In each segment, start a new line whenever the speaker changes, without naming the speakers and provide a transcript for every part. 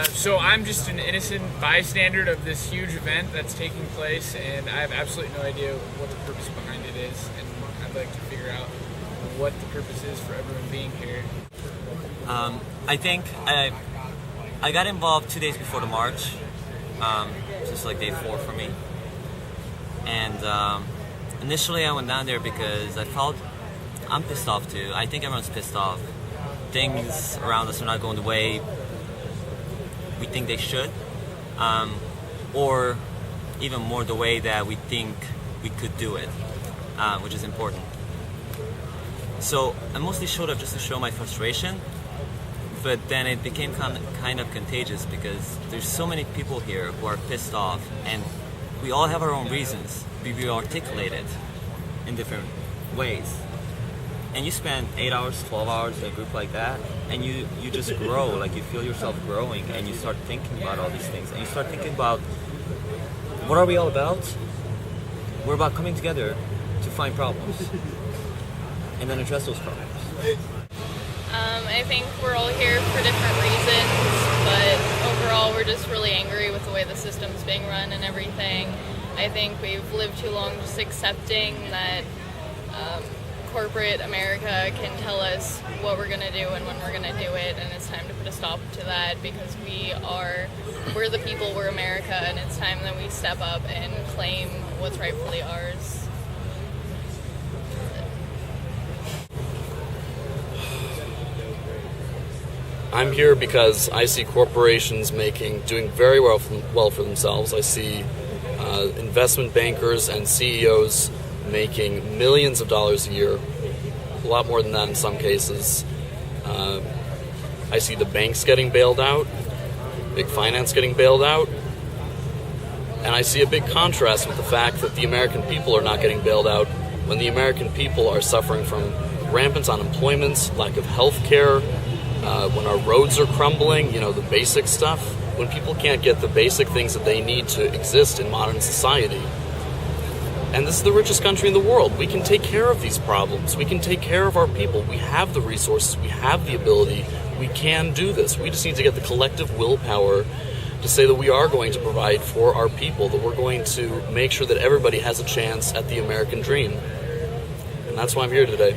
So I'm just an innocent bystander of this huge event that's taking place, and I have absolutely no idea what the purpose behind it is, and I'd like to figure out what the purpose is for everyone being here.
I think I got involved 2 days before the march, just like day 4 for me. And initially I went down there because I felt I'm pissed off too. I think everyone's pissed off. Things around us are not going the way we think they should, or even more the way that we think we could do it, which is important. So I mostly showed up just to show my frustration, but then it became kind of contagious because there's so many people here who are pissed off, and we all have our own reasons. We articulate it in different ways. And you spend 8 hours, 12 hours in a group like that, and you just grow, like you feel yourself growing, and you start thinking about all these things, and you start thinking about, what are we all about? We're about coming together to find problems, and then address those problems.
I think we're all here for different reasons, but overall we're just really angry with the way the system's being run and everything. I think we've lived too long just accepting that corporate America can tell us what we're going to do and when we're going to do it, and it's time to put a stop to that because we're the people, we're America, and it's time that we step up and claim what's rightfully ours.
I'm here because I see corporations doing very well for themselves. I see investment bankers and CEOs making millions of dollars a year, a lot more than that in some cases. I see the banks getting bailed out, big finance getting bailed out, and I see a big contrast with the fact that the American people are not getting bailed out when the American people are suffering from rampant unemployment, lack of health care, when our roads are crumbling, the basic stuff, when people can't get the basic things that they need to exist in modern society. And this is the richest country in the world. We can take care of these problems. We can take care of our people. We have the resources. We have the ability. We can do this. We just need to get the collective willpower to say that we are going to provide for our people, that we're going to make sure that everybody has a chance at the American dream. And that's why I'm here today.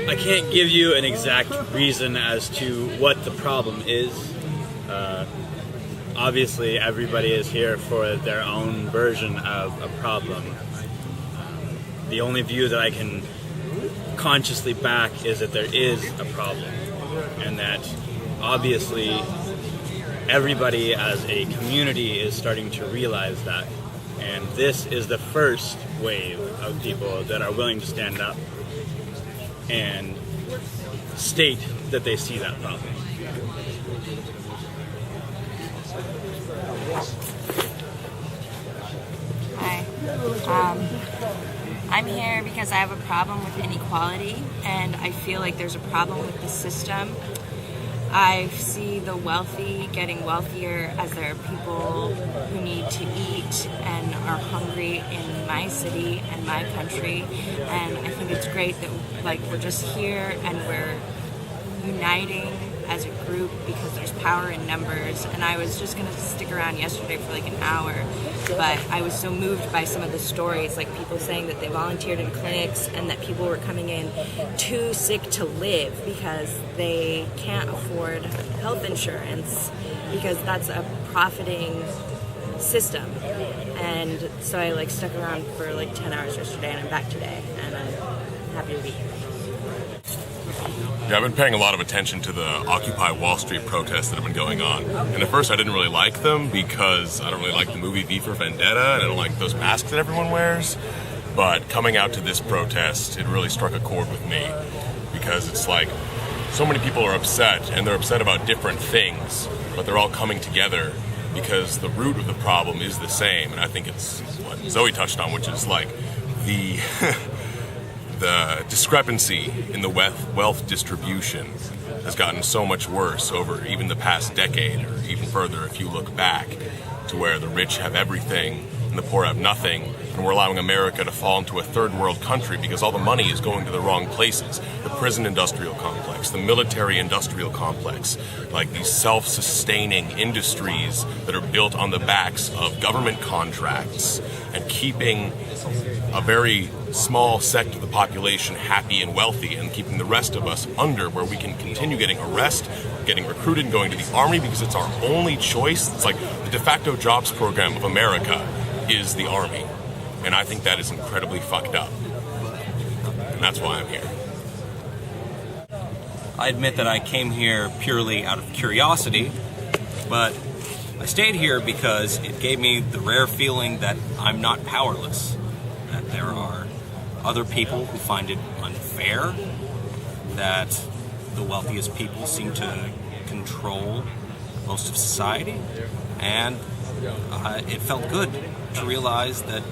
I can't give you an exact reason as to what the problem is. Obviously, everybody is here for their own version of a problem. The only view that I can consciously back is that there is a problem, and that obviously everybody as a community is starting to realize that. And this is the first wave of people that are willing to stand up and state that they see that problem.
Hi. I'm here because I have a problem with inequality, and I feel like there's a problem with the system. I see the wealthy getting wealthier as there are people who need to eat and are hungry in my city and my country, and I think it's great that we're just here and we're uniting as a group because there's power in numbers. And I was just gonna stick around yesterday for an hour, but I was so moved by some of the stories, like people saying that they volunteered in clinics and that people were coming in too sick to live because they can't afford health insurance because that's a profiting system. And so I stuck around for 10 hours yesterday, and I'm back today, and I'm happy to be here.
Yeah, I've been paying a lot of attention to the Occupy Wall Street protests that have been going on. And at first I didn't really like them because I don't really like the movie V for Vendetta, and I don't like those masks that everyone wears. But coming out to this protest, it really struck a chord with me because it's so many people are upset, and they're upset about different things, but they're all coming together because the root of the problem is the same. And I think it's what Zoe touched on, which is the the discrepancy in the wealth distribution has gotten so much worse over even the past decade, or even further if you look back, to where the rich have everything and the poor have nothing, and we're allowing America to fall into a third world country because all the money is going to the wrong places. The prison industrial complex, the military industrial complex, like these self-sustaining industries that are built on the backs of government contracts and keeping a very small sect of the population happy and wealthy and keeping the rest of us under, where we can continue getting arrested, getting recruited, and going to the army because it's our only choice. It's like the de facto jobs program of America is the army. And I think that is incredibly fucked up. And that's why I'm here.
I admit that I came here purely out of curiosity, but I stayed here because it gave me the rare feeling that I'm not powerless, that there are other people who find it unfair, that the wealthiest people seem to control most of society, and it felt good to realize that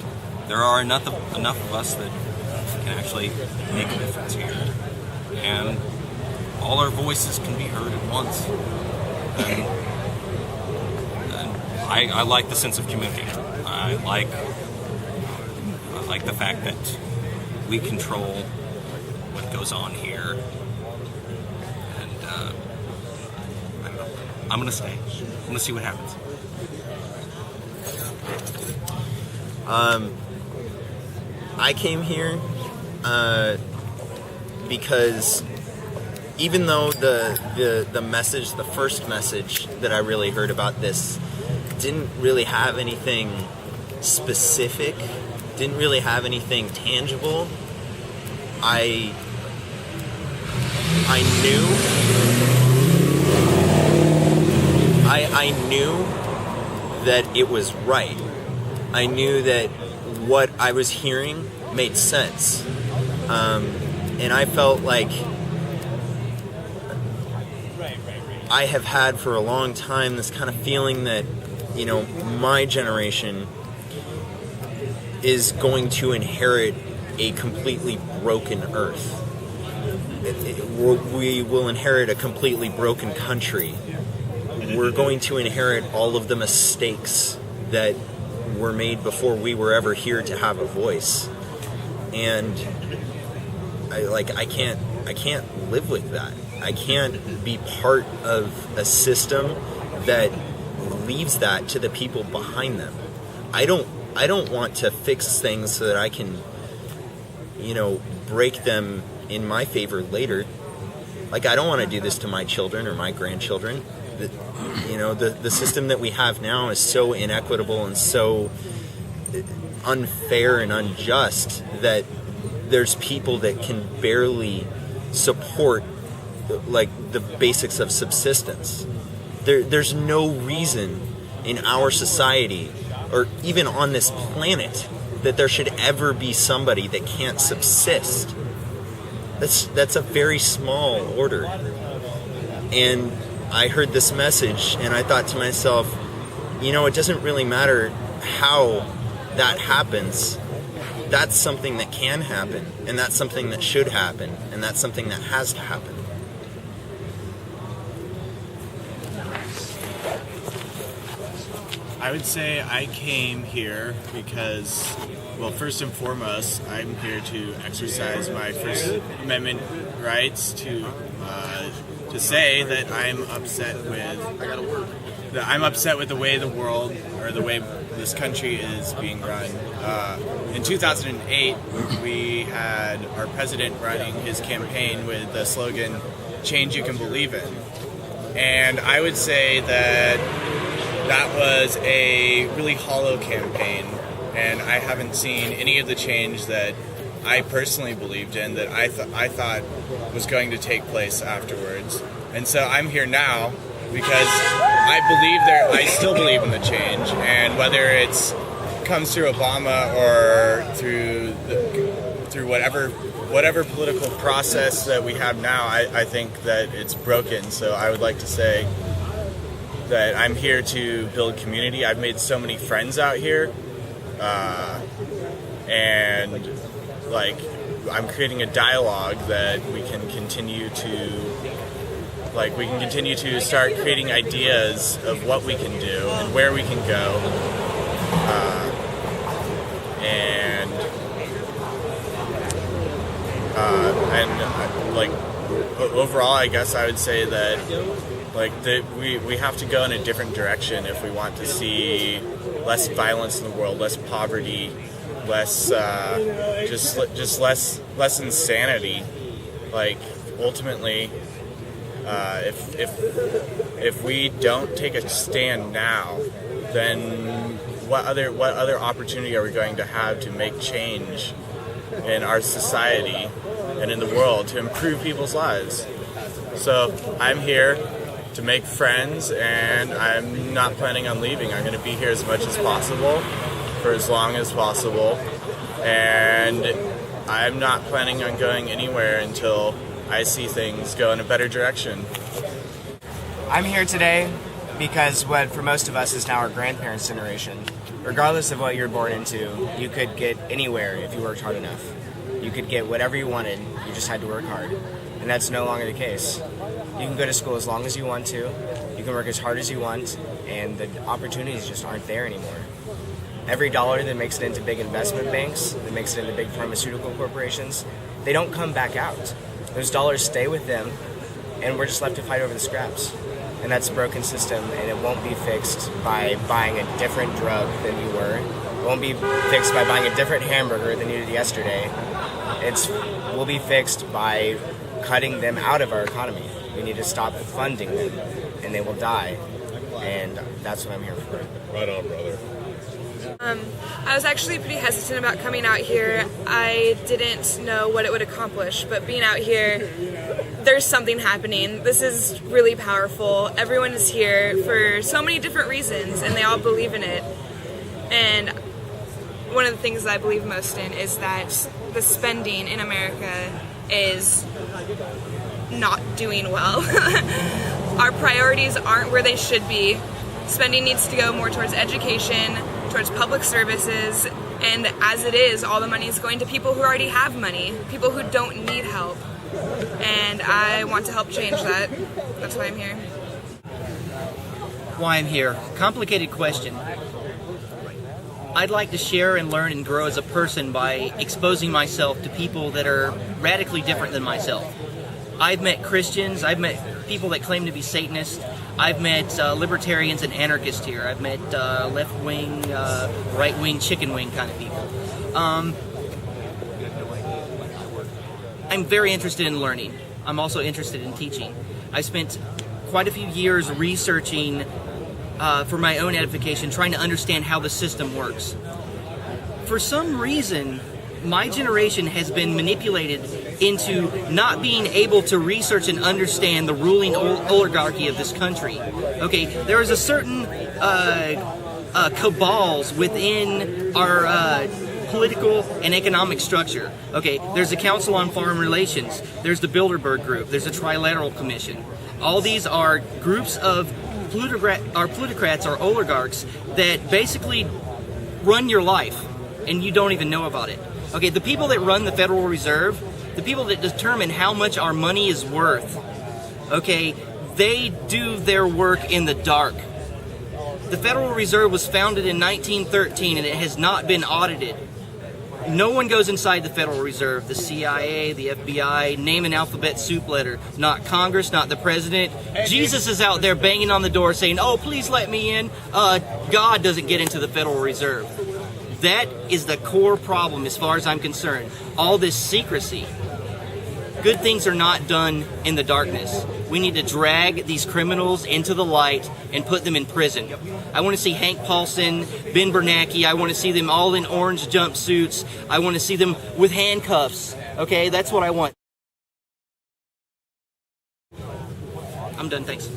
there are enough of us that can actually make a difference here, and all our voices can be heard at once. And I like the sense of community. I like the fact that we control what goes on here, and I'm gonna stay. I'm gonna see what happens.
I came here because even though the message, the first message that I really heard about this didn't really have anything specific, didn't really have anything tangible, I knew that it was right. I knew that what I was hearing made sense. And I felt like I have had for a long time this kind of feeling that, you know, my generation is going to inherit a completely broken earth. We will inherit a completely broken country. We're going to inherit all of the mistakes that were made before we were ever here to have a voice. And I can't live with that. I can't be part of a system that leaves that to the people behind them. I don't want to fix things so that I can, you know, break them in my favor later. Like, I don't want to do this to my children or my grandchildren. The system that we have now is so inequitable and so unfair and unjust that there's people that can barely support like the basics of subsistence. There's no reason in our society or even on this planet that there should ever be somebody that can't subsist. That's a very small order. And I heard this message and I thought to myself, you know, it doesn't really matter how that happens. That's something that can happen, and that's something that should happen, and that's something that has to happen.
I would say I came here because, well, first and foremost, I'm here to exercise my First Amendment rights to say that I'm upset with the way the world, or the way this country is being run. In 2008, we had our president running his campaign with the slogan, "Change you can believe in." And I would say that was a really hollow campaign, and I haven't seen any of the change that I personally believed in, that I thought was going to take place afterwards. And so I'm here now because I still believe in the change, and whether it's comes through Obama or through whatever political process that we have now, I think that it's broken. So I would like to say that I'm here to build community. I've made so many friends out here, and like I'm creating a dialogue that we can continue to start creating ideas of what we can do and where we can go, and
like overall, I guess I would say that we have to go in a different direction if we want to see less violence in the world, less poverty, less just less insanity. Like ultimately, if we don't take a stand now, then what other opportunity are we going to have to make change in our society and in the world to improve people's lives? So I'm here to make friends, and I'm not planning on leaving. I'm going to be here as much as possible for as long as possible, and I'm not planning on going anywhere until I see things go in a better direction.
I'm here today because what for most of us is now our grandparents' generation. Regardless of what you're born into, you could get anywhere if you worked hard enough. You could get whatever you wanted, you just had to work hard. And that's no longer the case. You can go to school as long as you want to, you can work as hard as you want, and the opportunities just aren't there anymore. Every dollar that makes it into big investment banks, that makes it into big pharmaceutical corporations, they don't come back out. Those dollars stay with them, and we're just left to fight over the scraps. And that's a broken system, and it won't be fixed by buying a different drug than you were. It won't be fixed by buying a different hamburger than you did yesterday. Will be fixed by cutting them out of our economy. We need to stop funding them, and they will die. And that's what I'm here for.
Right on, brother.
I was actually pretty hesitant about coming out here. I didn't know what it would accomplish, but being out here, there's something happening. This is really powerful. Everyone is here for so many different reasons, and they all believe in it. And one of the things that I believe most in is that the spending in America is not doing well. Our priorities aren't where they should be. Spending needs to go more towards education, towards public services, and as it is, all the money is going to people who already have money, people who don't need help. And I want to help change that. That's why I'm here.
Why I'm here. Complicated question. I'd like to share and learn and grow as a person by exposing myself to people that are radically different than myself. I've met Christians, I've met people that claim to be Satanists, I've met libertarians and anarchists here, I've met left-wing, right-wing, chicken wing kind of people. I'm very interested in learning. I'm also interested in teaching. I spent quite a few years researching for my own edification, trying to understand how the system works. For some reason, my generation has been manipulated into not being able to research and understand the ruling oligarchy of this country. Okay, there is a certain cabals within our political and economic structure. Okay, there's a Council on Foreign Relations, there's the Bilderberg Group, there's a Trilateral Commission. All these are groups of plutocrats or oligarchs that basically run your life and you don't even know about it. Okay, the people that run the Federal Reserve, the people that determine how much our money is worth, okay, they do their work in the dark. The Federal Reserve was founded in 1913 and it has not been audited. No one goes inside the Federal Reserve, the CIA, the FBI, name an alphabet soup letter. Not Congress, not the President. Jesus is out there banging on the door saying, oh, please let me in. God doesn't get into the Federal Reserve. That is the core problem as far as I'm concerned. All this secrecy. Good things are not done in the darkness. We need to drag these criminals into the light and put them in prison. I want to see Hank Paulson, Ben Bernanke, I want to see them all in orange jumpsuits. I want to see them with handcuffs. Okay, that's what I want. I'm done, thanks.